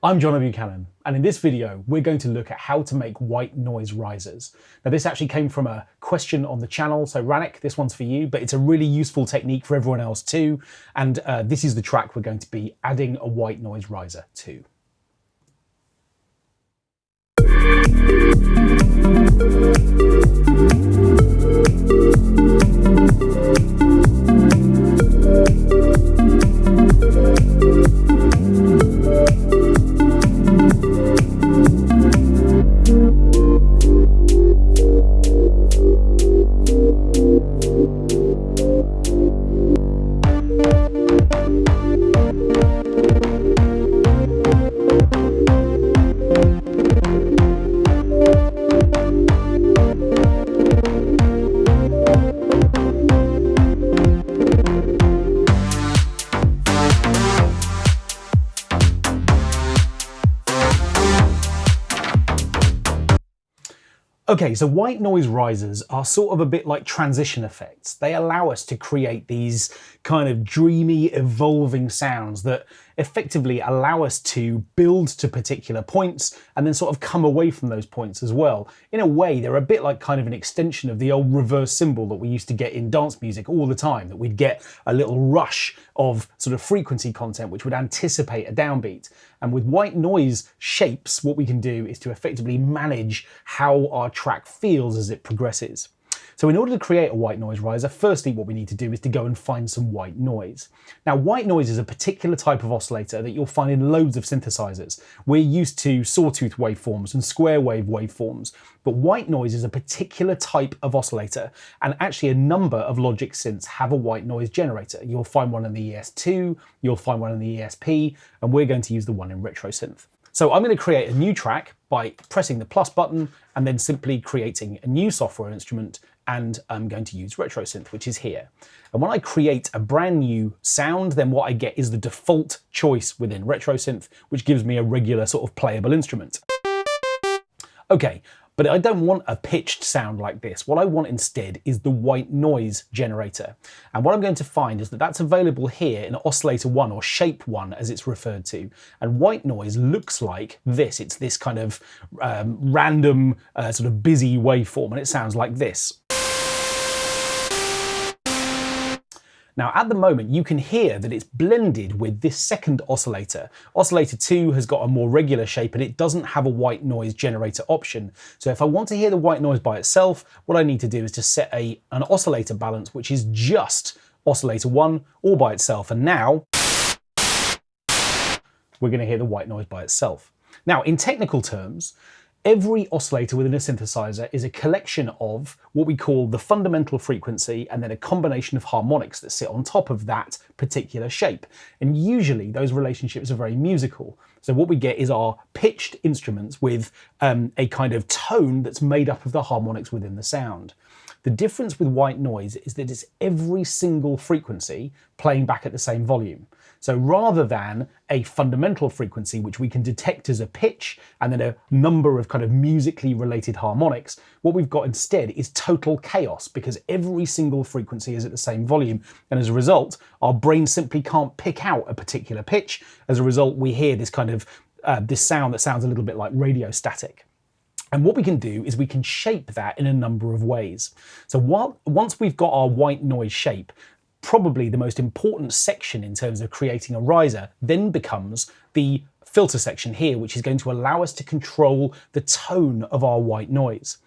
I'm John Buchanan, and in this video, we're going to look at how to make white noise risers. Now, this actually came from a question on the channel, so Ranik, this one's for you, but it's a really useful technique for everyone else too, and this is the track we're going to be adding a white noise riser to. Okay, so white noise risers are sort of a bit like transition effects. They allow us to create these kind of dreamy, evolving sounds that effectively allow us to build to particular points and then sort of come away from those points as well. In a way, they're a bit like kind of an extension of the old reverse cymbal that we used to get in dance music all the time, that we'd get a little rush of sort of frequency content which would anticipate a downbeat. And with white noise shapes, what we can do is to effectively manage how our track feels as it progresses. So in order to create a white noise riser, firstly what we need to do is to go and find some white noise. Now, white noise is a particular type of oscillator that you'll find in loads of synthesizers. We're used to sawtooth waveforms and square wave waveforms, but white noise is a particular type of oscillator, and actually a number of Logic synths have a white noise generator. You'll find one in the ES2, you'll find one in the ESP, and we're going to use the one in RetroSynth. So I'm going to create a new track by pressing the plus button and then simply creating a new software instrument, and I'm going to use RetroSynth, which is here. And when I create a brand new sound, then what I get is the default choice within RetroSynth, which gives me a regular sort of playable instrument. Okay, but I don't want a pitched sound like this. What I want instead is the white noise generator. And what I'm going to find is that that's available here in Oscillator 1, or Shape 1 as it's referred to. And white noise looks like this. It's this kind of random sort of busy waveform, and it sounds like this. Now, at the moment, you can hear that it's blended with this second oscillator. Oscillator 2 has got a more regular shape and it doesn't have a white noise generator option. So if I want to hear the white noise by itself, what I need to do is to set an oscillator balance, which is just Oscillator 1 all by itself. And now we're going to hear the white noise by itself. Now, in technical terms, every oscillator within a synthesizer is a collection of what we call the fundamental frequency and then a combination of harmonics that sit on top of that particular shape. And usually those relationships are very musical. So what we get is our pitched instruments with a kind of tone that's made up of the harmonics within the sound. The difference with white noise is that it's every single frequency playing back at the same volume. So rather than a fundamental frequency, which we can detect as a pitch, and then a number of kind of musically related harmonics, what we've got instead is total chaos, because every single frequency is at the same volume. And as a result, our brain simply can't pick out a particular pitch. As a result, we hear this kind of this sound that sounds a little bit like radio static. And what we can do is we can shape that in a number of ways. So once we've got our white noise shape, probably the most important section in terms of creating a riser then becomes the filter section here, which is going to allow us to control the tone of our white noise.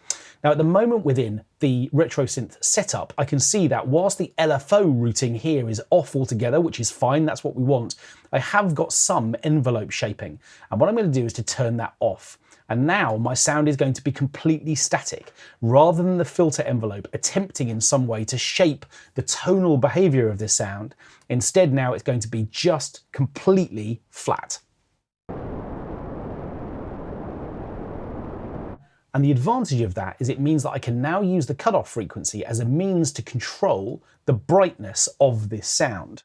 Now, at the moment within the RetroSynth setup, I can see that whilst the LFO routing here is off altogether, which is fine, that's what we want, I have got some envelope shaping. And what I'm going to do is to turn that off. And now my sound is going to be completely static, rather than the filter envelope attempting in some way to shape the tonal behavior of this sound. Instead, now it's going to be just completely flat. And the advantage of that is it means that I can now use the cutoff frequency as a means to control the brightness of this sound.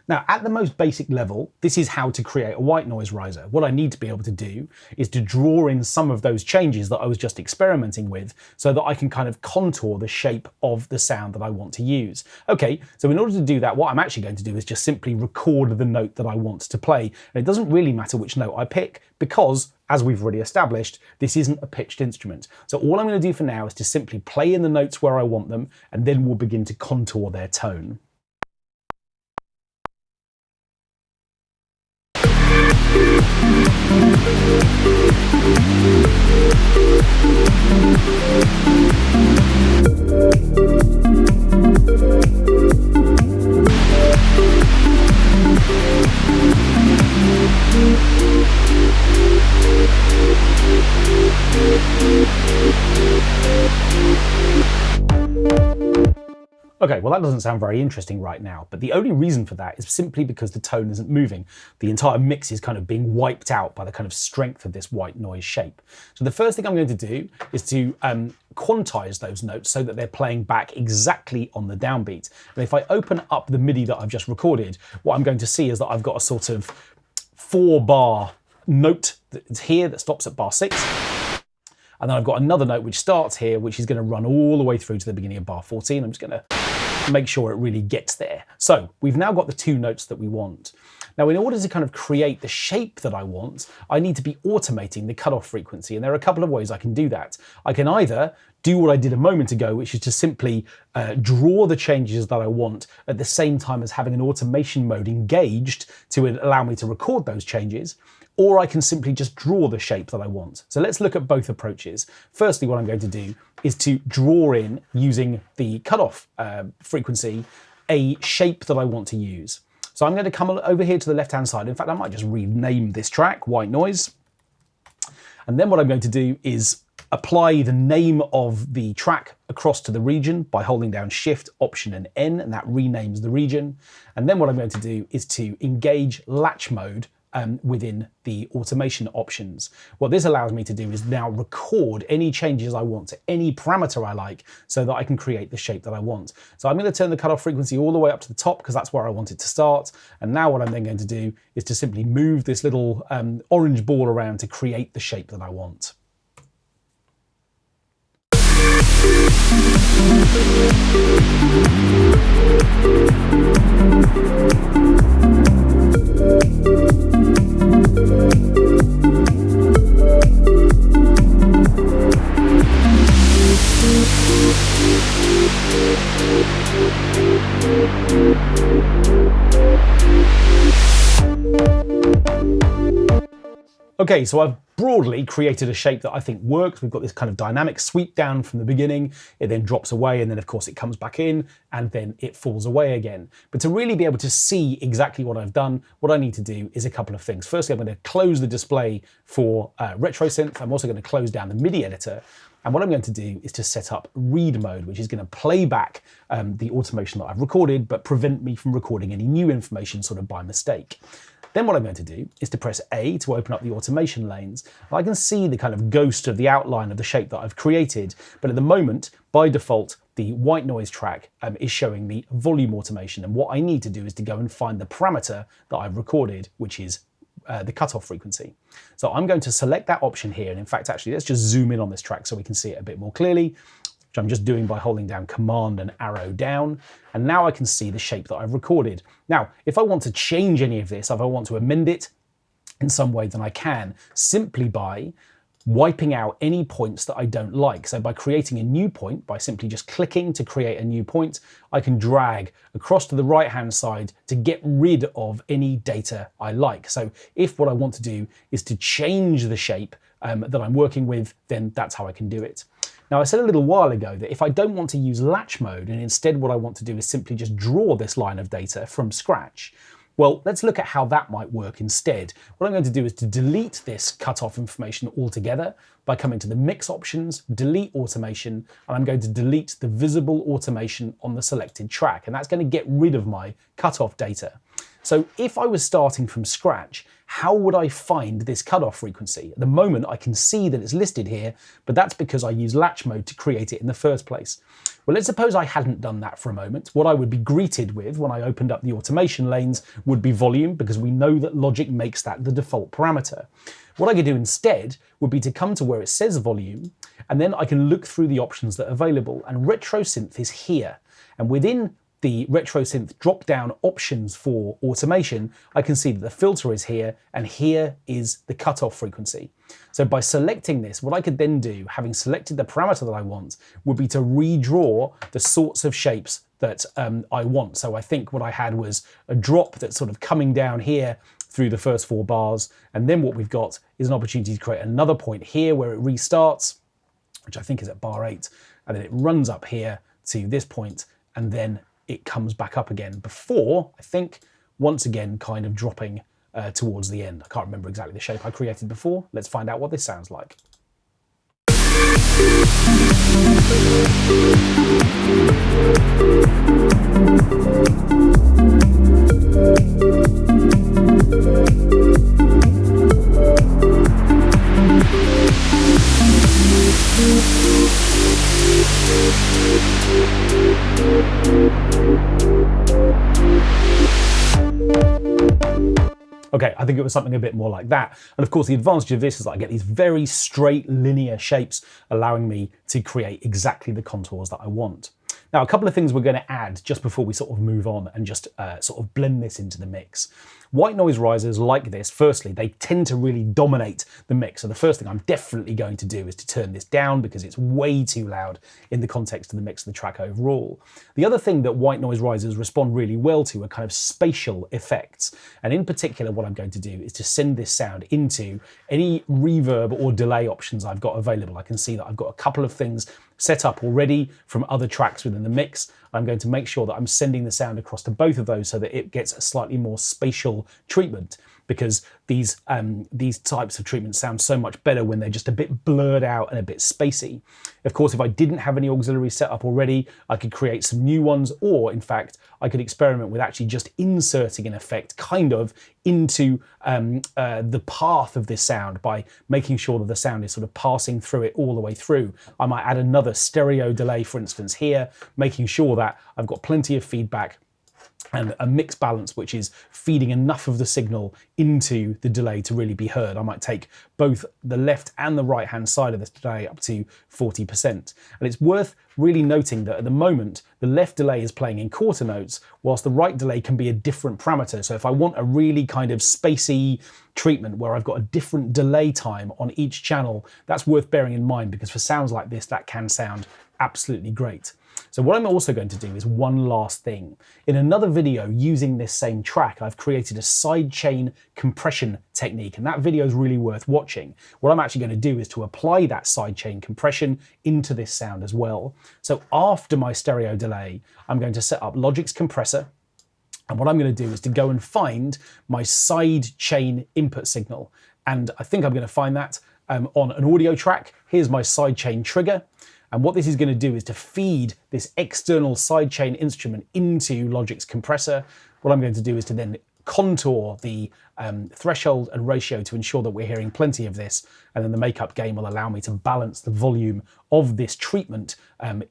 Now, at the most basic level, this is how to create a white noise riser. What I need to be able to do is to draw in some of those changes that I was just experimenting with so that I can kind of contour the shape of the sound that I want to use. Okay, so in order to do that, what I'm actually going to do is just simply record the note that I want to play. And it doesn't really matter which note I pick because, as we've already established, this isn't a pitched instrument. So all I'm going to do for now is to simply play in the notes where I want them, and then we'll begin to contour their tone. Okay, well that doesn't sound very interesting right now, but the only reason for that is simply because the tone isn't moving. The entire mix is kind of being wiped out by the kind of strength of this white noise shape. So the first thing I'm going to do is to quantize those notes so that they're playing back exactly on the downbeat. And if I open up the MIDI that I've just recorded, what I'm going to see is that I've got a sort of 4-bar note that's here that stops at bar 6. And then I've got another note which starts here, which is going to run all the way through to the beginning of bar 14. I'm just going to make sure it really gets there. So we've now got the 2 notes that we want. Now, in order to kind of create the shape that I want, I need to be automating the cutoff frequency. And there are a couple of ways I can do that. I can either do what I did a moment ago, which is to simply draw the changes that I want at the same time as having an automation mode engaged to allow me to record those changes, or I can simply just draw the shape that I want. So let's look at both approaches. Firstly, what I'm going to do is to draw in, using the cutoff frequency, a shape that I want to use. So I'm going to come over here to the left-hand side. In fact, I might just rename this track White Noise. And then what I'm going to do is apply the name of the track across to the region by holding down Shift, Option and N, and that renames the region. And then what I'm going to do is to engage latch mode within the automation options. What this allows me to do is now record any changes I want to any parameter I like so that I can create the shape that I want. So I'm going to turn the cutoff frequency all the way up to the top because that's where I want it to start. And now what I'm then going to do is to simply move this little orange ball around to create the shape that I want. Okay, so I've broadly created a shape that I think works. We've got this kind of dynamic sweep down from the beginning. It then drops away, and then of course it comes back in, and then it falls away again. But to really be able to see exactly what I've done, what I need to do is a couple of things. Firstly, I'm going to close the display for RetroSynth. I'm also going to close down the MIDI editor. And what I'm going to do is to set up read mode, which is going to play back the automation that I've recorded, but prevent me from recording any new information sort of by mistake. Then what I'm going to do is to press A to open up the automation lanes. I can see the kind of ghost of the outline of the shape that I've created, but at the moment, by default, the white noise track is showing me volume automation. And what I need to do is to go and find the parameter that I've recorded, which is the cutoff frequency. So I'm going to select that option here. And in fact, actually, let's just zoom in on this track so we can see it a bit more clearly, which I'm just doing by holding down Command and arrow down. And now I can see the shape that I've recorded. Now, if I want to change any of this, if I want to amend it in some way, then I can simply by wiping out any points that I don't like. So by creating a new point, by simply just clicking to create a new point, I can drag across to the right-hand side to get rid of any data I like. So if what I want to do is to change the shape that I'm working with, then that's how I can do it. Now, I said a little while ago that if I don't want to use latch mode, and instead what I want to do is simply just draw this line of data from scratch, well, let's look at how that might work instead. What I'm going to do is to delete this cutoff information altogether by coming to the mix options, delete automation, and I'm going to delete the visible automation on the selected track. And that's going to get rid of my cutoff data. So if I was starting from scratch, how would I find this cutoff frequency? At the moment, I can see that it's listed here, but that's because I use latch mode to create it in the first place. Well, let's suppose I hadn't done that for a moment. What I would be greeted with when I opened up the automation lanes would be volume, because we know that Logic makes that the default parameter. What I could do instead would be to come to where it says volume, and then I can look through the options that are available, and RetroSynth is here. And within the RetroSynth drop-down options for automation, I can see that the filter is here, and here is the cutoff frequency. So by selecting this, what I could then do, having selected the parameter that I want, would be to redraw the sorts of shapes that I want. So I think what I had was a drop that's sort of coming down here through the first 4 bars, and then what we've got is an opportunity to create another point here where it restarts, which I think is at bar 8, and then it runs up here to this point, and then it comes back up again before, I think, once again kind of dropping towards the end. I can't remember exactly the shape I created before. Let's find out what this sounds like. Okay, I think it was something a bit more like that. And of course, the advantage of this is that I get these very straight linear shapes, allowing me to create exactly the contours that I want. Now, a couple of things we're going to add just before we sort of move on and just sort of blend this into the mix. White noise risers like this, firstly, they tend to really dominate the mix. So the first thing I'm definitely going to do is to turn this down because it's way too loud in the context of the mix of the track overall. The other thing that white noise risers respond really well to are kind of spatial effects. And in particular, what I'm going to do is to send this sound into any reverb or delay options I've got available. I can see that I've got a couple of things set up already from other tracks within the mix. I'm going to make sure that I'm sending the sound across to both of those so that it gets a slightly more spatial treatment, because these types of treatments sound so much better when they're just a bit blurred out and a bit spacey. Of course, if I didn't have any auxiliaries set up already, I could create some new ones, or in fact, I could experiment with actually just inserting an effect kind of into the path of this sound by making sure that the sound is sort of passing through it all the way through. I might add another stereo delay, for instance, here, making sure that I've got plenty of feedback and a mix balance which is feeding enough of the signal into the delay to really be heard. I might take both the left and the right hand side of this delay up to 40%. And it's worth really noting that at the moment, the left delay is playing in quarter notes, whilst the right delay can be a different parameter. So if I want a really kind of spacey treatment where I've got a different delay time on each channel, that's worth bearing in mind, because for sounds like this, that can sound absolutely great. So what I'm also going to do is one last thing. In another video using this same track, I've created a sidechain compression technique, and that video is really worth watching. What I'm actually going to do is to apply that sidechain compression into this sound as well. So after my stereo delay, I'm going to set up Logic's compressor, and what I'm going to do is to go and find my sidechain input signal. And I think I'm going to find that on an audio track. Here's my sidechain trigger. And what this is going to do is to feed this external sidechain instrument into Logic's compressor. What I'm going to do is to then contour the threshold and ratio to ensure that we're hearing plenty of this. And then the makeup gain will allow me to balance the volume of this treatment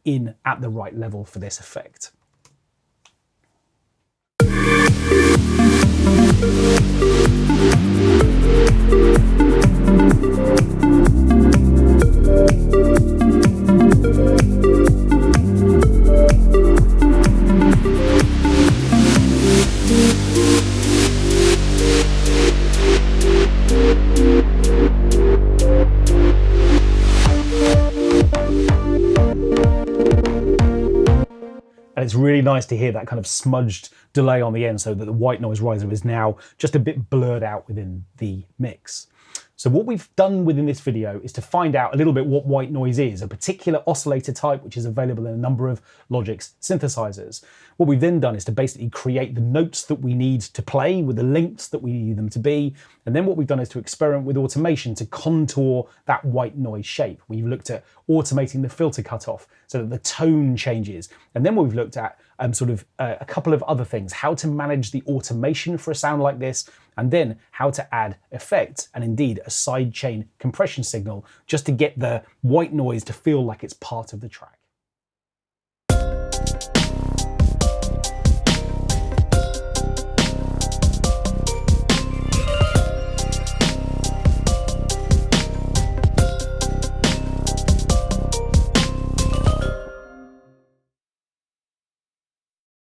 in at the right level for this effect. And it's really nice to hear that kind of smudged delay on the end, so that the white noise riser is now just a bit blurred out within the mix. So what we've done within this video is to find out a little bit what white noise is, a particular oscillator type which is available in a number of Logic's synthesizers. What we've then done is to basically create the notes that we need to play with the lengths that we need them to be. And then what we've done is to experiment with automation to contour that white noise shape. We've looked at automating the filter cutoff so that the tone changes. And then what we've looked at a couple of other things, how to manage the automation for a sound like this, and then how to add effects and indeed a sidechain compression signal just to get the white noise to feel like it's part of the track.